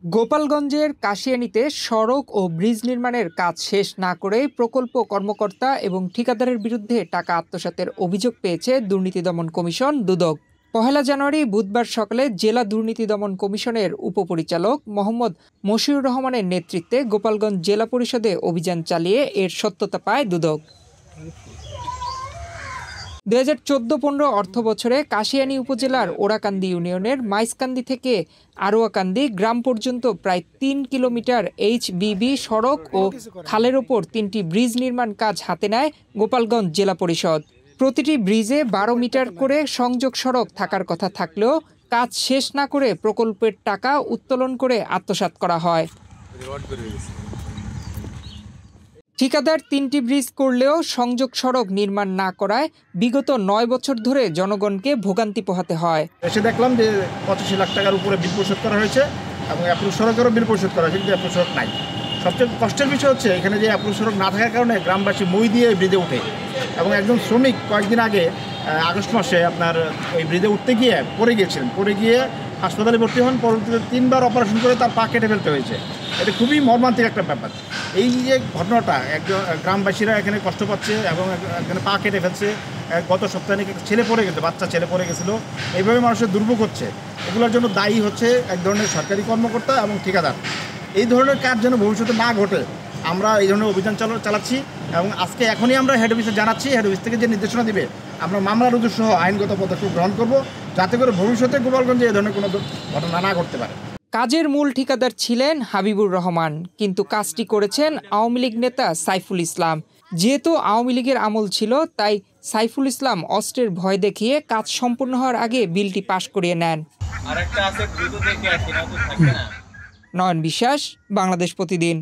গোপালগঞ্জের কাশিয়ানীতে সড়ক ও ব্রিজ নির্মাণের কাজ শেষ না করে প্রকল্প কর্মকর্তা এবং ঠিকাদারের বিরুদ্ধে টাকা আত্মসাতের অভিযোগ পেয়েছে দুর্নীতি দমন কমিশন দুদক। ১ জানুয়ারি বুধবার সকালে জেলা দুর্নীতি দমন কমিশনের উপপরিচালক মোহাম্মদ মশিউর রহমানের নেতৃত্বে গোপালগঞ্জ জেলা পরিষদে অভিযান চালিয়ে এর সত্যতা পায় দুদক। ২০১৪-১৫ অর্থবছরে কাশিয়ানী উপজেলার ওরাকান্দি ইউনিয়নের মাইজকান্দি থেকে আরোয়াকান্দি গ্রাম পর্যন্ত প্রায় ৩ কিলোমিটার HBB সড়ক ও খালের ওপর ৩টি ব্রিজ নির্মাণ কাজ হাতে নেয় গোপালগঞ্জ জেলা পরিষদ। প্রতিটি ব্রিজে ১২ মিটার করে সংযোগ সড়ক থাকার কথা থাকলেও কাজ শেষ না করে প্রকল্পের টাকা উত্তোলন করে আত্মসাৎ করা হয়। ঠিকাদার ৩টি ব্রিজ করলেও সংযোগ সড়ক নির্মাণ না করায় বিগত ৯ বছর ধরে জনগণকে ভোগান্তি পোহাতে হয়। এসে দেখলাম যে ৮৫ লাখ টাকার উপরে বিল পরিশোধ করা হয়েছে এবং অ্যাপ্রুভ সড়কেরও বিল পরিশোধ করা হয়েছে, কিন্তু অ্যাপ্রুভ সড়ক নাই। সবচেয়ে কষ্টের বিষয় হচ্ছে এখানে যে অ্যাপ্রুভ সড়ক না থাকার কারণে গ্রামবাসী মই দিয়ে ব্রিজে ওঠে এবং একজন শ্রমিক কয়েকদিন আগে আগস্ট মাসে আপনার ওই ব্রিজে উঠতে গিয়ে পড়ে গিয়ে হাসপাতালে ভর্তি হন। পরবর্তীতে 3বার অপারেশন করে তার পা কেটে ফেলতে হয়েছে। এটা খুবই মর্মান্তিক একটা ব্যাপার। এই যে ঘটনাটা, একজন গ্রামবাসীরা এখানে কষ্ট পাচ্ছে এবং এখানে পা কেটে ফেলছে। গত সপ্তাহে নাকি ছেলে পড়ে গেছে, বাচ্চা ছেলে পড়ে গেছিলো। এইভাবে মানুষের দুর্ভোগ হচ্ছে। এগুলোর জন্য দায়ী হচ্ছে এক ধরনের সরকারি কর্মকর্তা এবং ঠিকাদার। এই ধরনের কাজ যেন ভবিষ্যতে না ঘটে আমরা এই ধরনের অভিযান চালাচ্ছি এবং আজকে এখনই আমরা হেড অফিসে জানাচ্ছি। হেড অফিস থেকে যে নির্দেশনা দিবে আমরা মামলা রুজু সহ আইনগত পদক্ষেপ গ্রহণ করব, যাতে করে ভবিষ্যতে গোপালগঞ্জে এই ধরনের কোনো ঘটনা না ঘটতে পারে। কাজের মূল ঠিকাদার ছিলেন হাবিবুর রহমান, কিন্তু কাজটি করেছেন আওয়ামী লীগ নেতা সাইফুল ইসলাম। যেহেতু আওয়ামী লীগের আমল ছিল, তাই সাইফুল ইসলাম অস্ত্রের ভয় দেখিয়ে কাজ সম্পূর্ণ হওয়ার আগে বিলটি পাশ করিয়ে নেন। নয়ন বিশ্বাস, বাংলাদেশ প্রতিদিন।